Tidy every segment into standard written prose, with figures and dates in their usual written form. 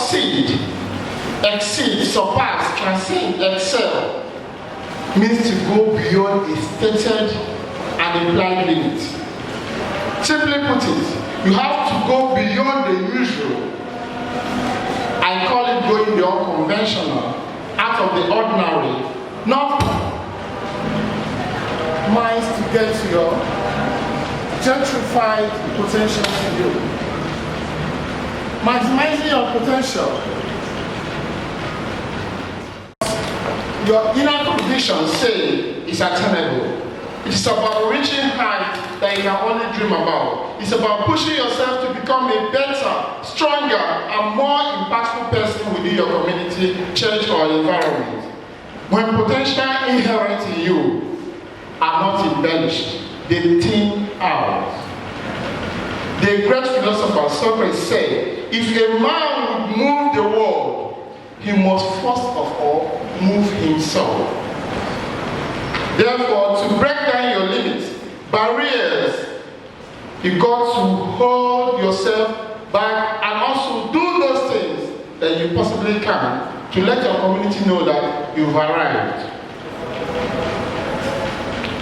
succeed, exceed, surpass, transcend, excel means to go beyond a stated and implied limit. Simply put it, you have to go beyond the usual. I call it going the unconventional, out of the ordinary, not minds to get to your gentrified potential to you. Maximizing your potential. Your inner condition say it's attainable. It's about reaching heights that you can only dream about. It's about pushing yourself to become a better, stronger, and more impactful person within your community, church, or environment. When potential inherent in you are not embellished, they thin out. The great philosopher Socrates said, if a man would move the world, he must first of all move himself. Therefore, to break down your limits, barriers, you got to hold yourself back and also do those things that you possibly can to let your community know that you've arrived.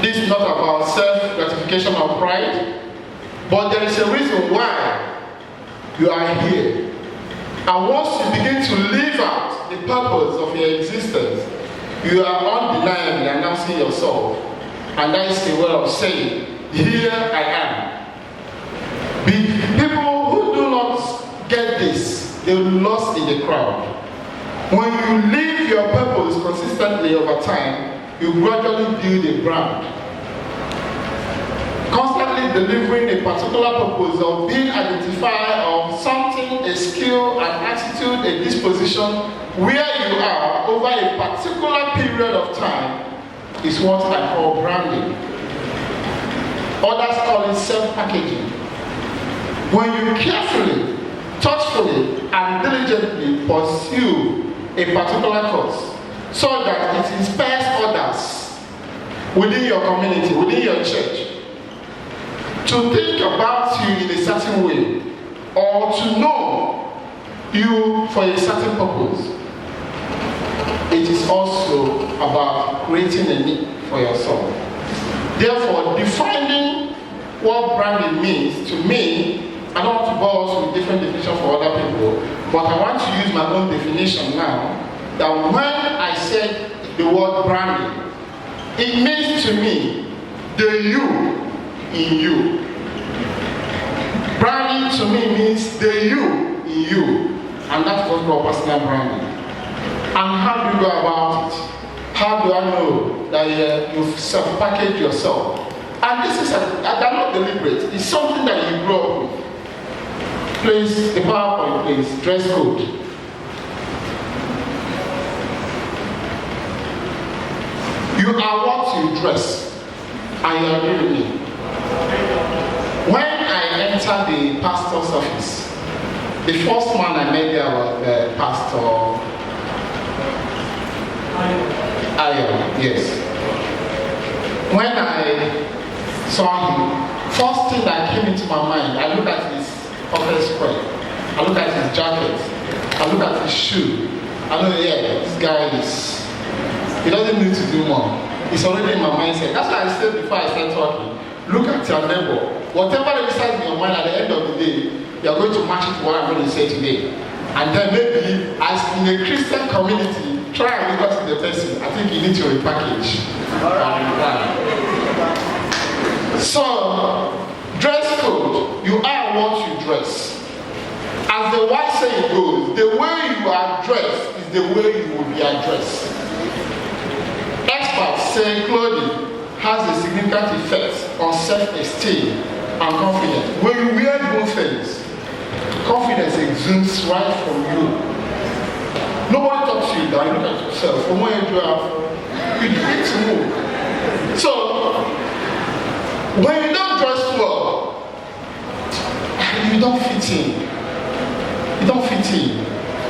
This is not about self-gratification or pride, but there is a reason why you are here. And once you begin to live out the purpose of your existence, you are undeniably announcing yourself. And that is a way of saying, here I am. People who do not get this, they will lost in the crowd. When you live your purpose consistently over time, you gradually build a brand. Constantly delivering a particular purpose of being identified of something, a skill, an attitude, a disposition, where you are over a particular period of time is what I call branding. Others call it self-packaging. When you carefully, thoughtfully, and diligently pursue a particular cause so that it inspires others within your community, within your church, to think about you in a certain way, or to know you for a certain purpose, it is also about creating a need for yourself. Therefore, defining what branding means to me, I don't want to bore us with different definitions for other people, but I want to use my own definition now, that when I said the word branding, it means to me the you in you. Branding to me means the you in you, and that's what we call personal branding. And how do you go about it? How do I know that you've self-packaged yourself? And this is they're not deliberate. It's something that you grow up with. Please, the PowerPoint, please. Dress code. You are what you dress. And you agree with me. When I entered the pastor's office, the first man I met there was Pastor Ayo, yes. When I saw him, first thing that came into my mind, I looked at his office square, I looked at his jacket, I looked at his shoe. I know, yeah, this guy he doesn't need to do more. It's already in my mindset. That's why I said before I start talking, look at your neighbor. Whatever registers in your mind at the end of the day, you are going to match it to what I'm going to say today. And then maybe, as in a Christian community, try and reverse the person. I think you need to repackage. So, dress code. You are what you dress. As the wise saying goes, the way you are dressed is the way you will be addressed. Experts say clothing has a significant effect on self-esteem and confidence. When you wear both things, confidence exudes right from you. Nobody talks to you down, you look at yourself. From where you are, you need to move. So, when you don't dress well, you don't fit in. You don't fit in.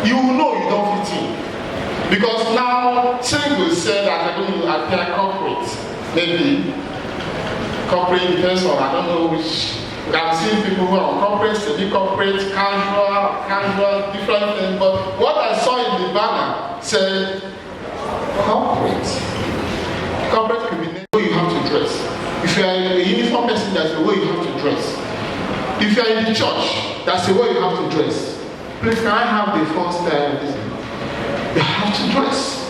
You will know you don't fit in. Because now, singles say that they're going to appear corporate. Maybe corporate depends on, I don't know which You can see people who are on corporate, semi-corporate, casual, different things. But what I saw in the banner said corporate. Corporate could be the way you have to dress. If you are a uniform person, that's the way you have to dress. If you are in the church, that's the way you have to dress. Please, can I have the first you have to dress.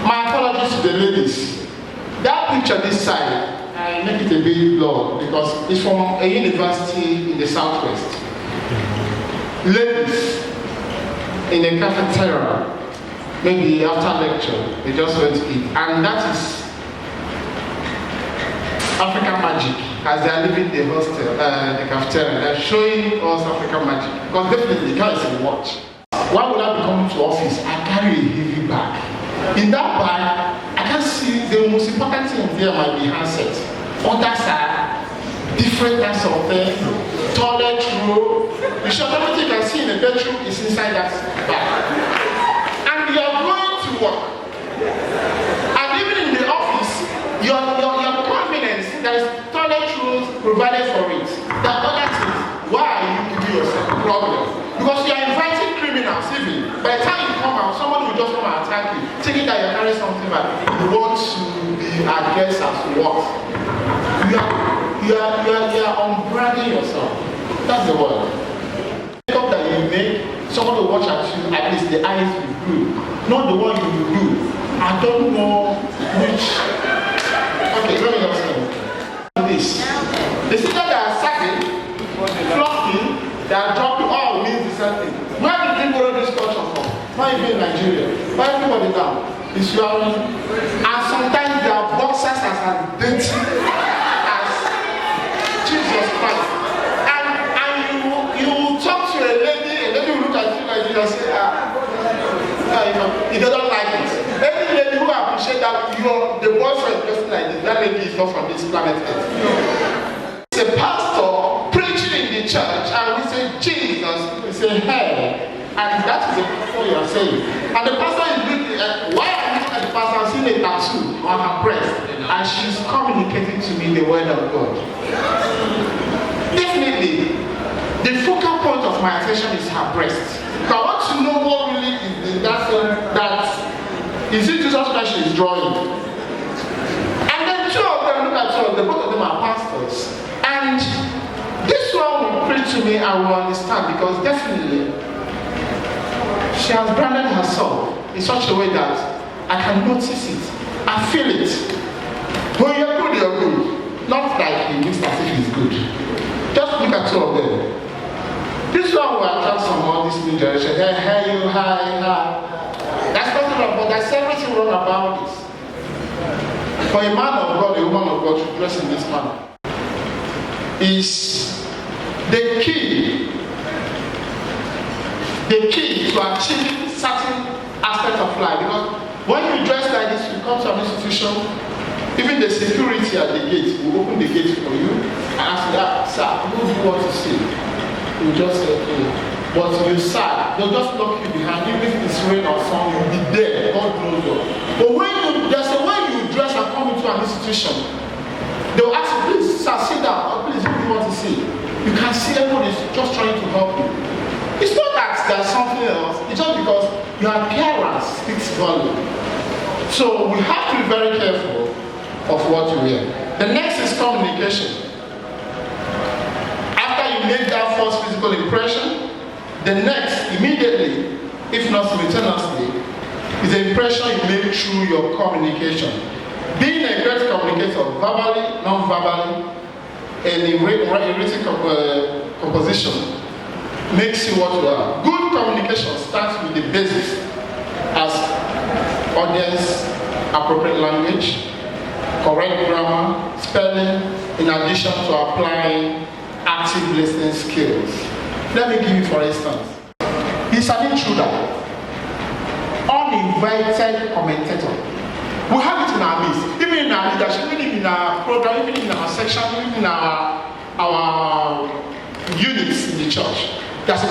My apologies to the ladies. That picture this side, I make it a bit long because it's from a university in the southwest. Ladies in a cafeteria, maybe after lecture, they just went to eat. And that is African magic as they are leaving the hostel, the cafeteria. They're showing us African magic. Because definitely, guys will watch. Why would I be coming to office? I carry a heavy bag. In that bag, I can see the most important thing there might be handset. Others are different types of things. Toilet roll. You should everything you can see in the bedroom is inside that bag. And you are going to work. And even in the office, your confidence, there is toilet rolls provided for it. There are other things. Why are you giving yourself a problem? Because you are inviting criminals even. By the time you come out, somebody will just come and attack you, thinking that you're carrying something back. You want to be addressed as what? You are unbranding yourself. That's the word. The makeup that you make, someone will watch at you, at least the eyes will glue. Not the one you will do. I don't know which. Okay, let me just say this. The things that are sagging, flocking, they are dropping all means the same thing. Where did they borrow this culture from? Not even in Nigeria. Why everybody now is wearing, and sometimes their boxers as dirty as Jesus Christ. And you will talk to a lady will look at you like you and say, he doesn't like it. Any lady who appreciates that the boyfriend is dressing like this, that lady is not from this planet Earth. It's a pastor preaching in the church, and we say Jesus, we say hey, and that is what you are saying. And the pastor is looking at, why are you looking at the pastor seeing a tattoo on her breast, and she's communicating to me the word of God. Definitely, the focal point of my attention is her breast. So I want to know what really is in that is it Jesus Christ is drawing. And then two of them, look at two of them, both of them are pastors. And this one will preach to me, I will understand, because definitely she has branded herself in such a way that I can notice it. I feel it. When you're good, you're good. Not like he looks as if he's good. Just look at two of them. This one will attract some more this new generation. Hey, hi. That's not wrong, but there's everything wrong about this. For a man of God, a woman of God to dress in this manner is the key to achieving certain aspects of life. Because when you dress like this, you come to an institution, even the security at the gate will open the gate for you and ask you, sir, who do you want to see? You just say, okay. But you sad, they'll just lock you behind, even if it's rain or sun, you'll be there, God knows you. But there's a way you dress and come into an institution, they'll ask you, please, sir, sit down, or please, who do you want to see? You can see everyone is just trying to help you. It's not that there's something else, it's just because your appearance speaks volume. So we have to be very careful of what you wear. The next is communication. After you make that first physical impression, the next, immediately, if not simultaneously, is the impression you make through your communication. Being a great communicator, verbally, non-verbally, and in written composition, makes you what you are. Good communication starts with the basics as audience, appropriate language, correct grammar, spelling, in addition to applying active listening skills. Let me give you for instance. He's an intruder, uninvited commentator. We have it in our midst, even in our leadership, even in our program, even in our section, even in our units in the church. That's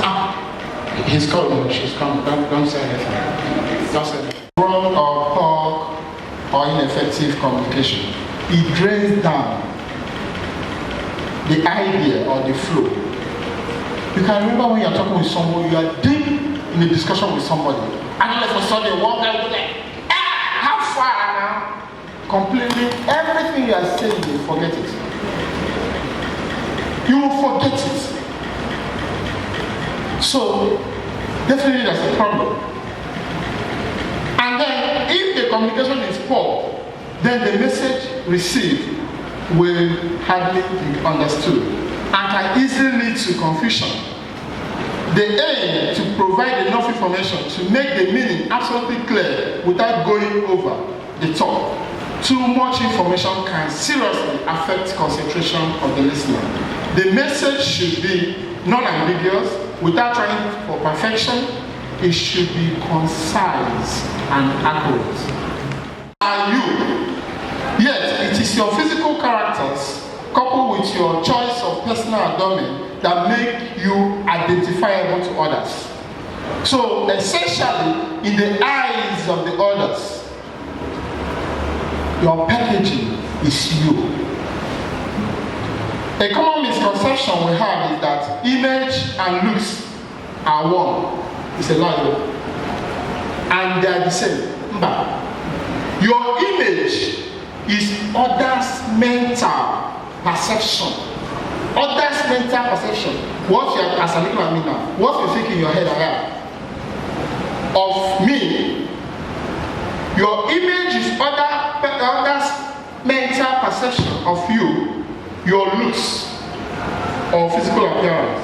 he's coming, she's coming. Don't say anything. Don't say anything. Wrong or poor or ineffective communication. It drains down the idea or the flow. You can remember when you're talking with someone, you are deep in a discussion with somebody, and all of a sudden one guy will be like, how far now? Completely, everything you are saying, you forget it. You will forget it. So, definitely that's a problem. And then, if the communication is poor, then the message received will hardly be understood and can easily lead to confusion. The aim to provide enough information to make the meaning absolutely clear without going over the top. Too much information can seriously affect concentration of the listener. The message should be non-ambiguous without trying for perfection. It should be concise and accurate. Are you? Yet, it is your physical characters coupled with your choice of personal adornment that make you identifiable to others. So, essentially, in the eyes of the others, your packaging is you. A common misconception we have is that image and looks are one. It's a lie. And they are the same. Your image is others' mental perception. Others' mental perception. What you are, as I look at me now, what you think in your head of me. Your image is others' mental perception of you. Your looks or physical appearance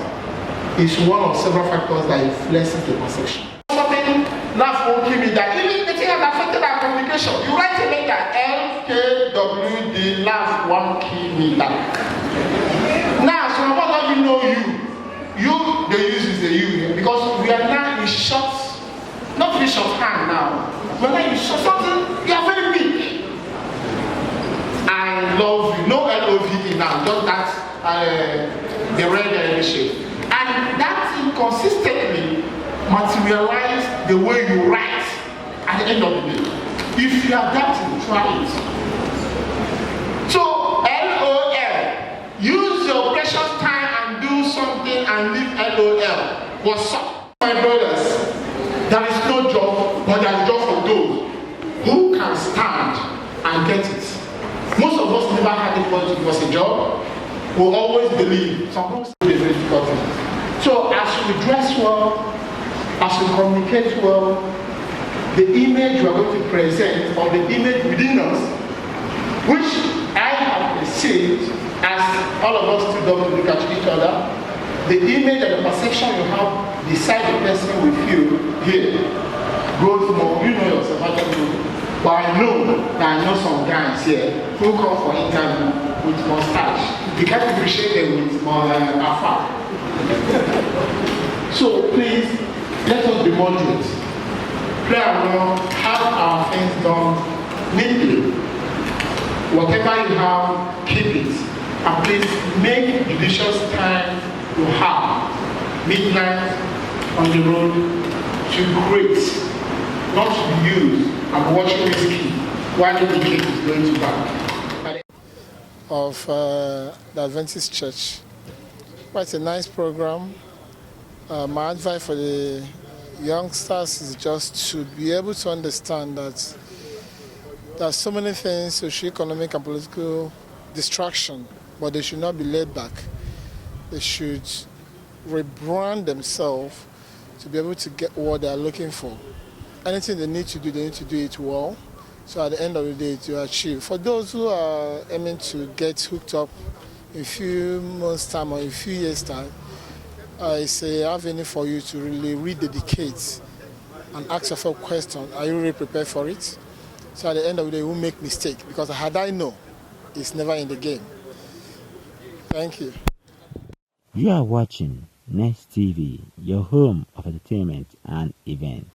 is one of several factors that influences the perception. Something laugh won't give me that. Even the thing that affected our communication. You write a letter LKWD, laugh won't kill me that. Now, so what do you know you? You, the use is the you, because we are now in short, not really shorthand now. We're now in short something, you are very big. I love you, no LOVE now, just that, the red shape. And that inconsistently materialize the way you write at the end of the day. If you adapt it, try it. So, LOL, use your precious time and do something and leave LOL. What's up? My brothers, there is no job, but there is job for those who can stand and get it. Most of us never had it once it was a job. We always believe some people say it's very difficult. So as we dress well, as we communicate well, the image we are going to present, or the image within us, which I have perceived as all of us to double look at each other, the image and the perception you have beside the person with you here grows more. You know yourself, I don't know. But I know that I know some guys here who come for interview with mustache. You can't appreciate them with more afar. So please, let us be moderate. Pray along, have our things done neatly. Whatever you have, keep it. And please make judicious time to have midnight on the road to great, not to be used and watching this kid while the kid is going to back. Of the Adventist Church. Well, it's a nice program. My advice for the youngsters is just to be able to understand that there's so many things, socio-economic and political distraction, but they should not be laid back. They should rebrand themselves to be able to get what they are looking for. Anything they need to do it well. So at the end of the day, to achieve. For those who are aiming to get hooked up in a few months' time or in a few years' time, I say I have any for you to really rededicate and ask yourself a question. Are you really prepared for it? So at the end of the day, you won't make mistake, because had I known, it's never in the game. Thank you. You are watching Next TV, your home of entertainment and events.